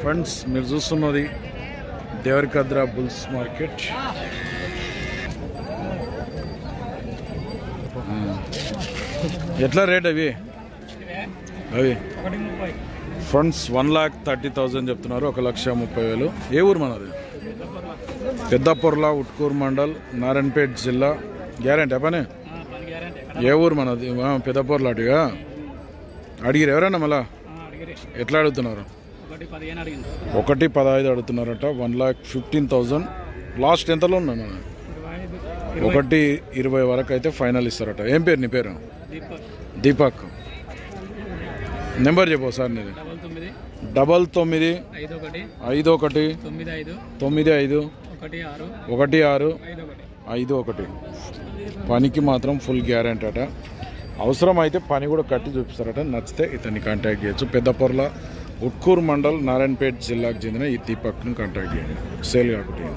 Friends మీరు చూస్తున్నది Devarakadra bulls market. ఎట్లా రేట్ అవి ఫ్రెండ్స్ 1,30,000 చెప్తున్నారు. 1,30,000. ఏ ఊరు మనది? పెద్దపొర్ల, ఉట్కూరు మండల్, నారాయణపేట జిల్లా. గ్యారెంటీ పని? ఏ ఊరు మనది? పెద్దపొర్ల. అటుగా అడిగిరు ఎవరన్నా మళ్ళా? ఎట్లా అడుగుతున్నారు? 1,15,000 అడుగుతున్నారట. 1,15,000. లాస్ట్ ఎంతలో ఉన్నా? 1,20,000 వరకు అయితే ఫైనల్ ఇస్తారట. ఏం పేరు నీ పేరు? దీపక్. నెంబర్ చెప్పు సార్ నీది. 9951951651. పనికి మాత్రం ఫుల్ గ్యారెంటీ అట. అవసరం అయితే పని కూడా కట్టి చూపిస్తారట. నచ్చితే ఇతన్ని కాంటాక్ట్ చేయొచ్చు. పెద్దపొర్ల, ఉట్కూరు మండల్, నారాయణపేట జిల్లాకు చెందిన ఈ దీపక్ను కాంటాక్ట్ చేయండి. సేల్ కాకుండా.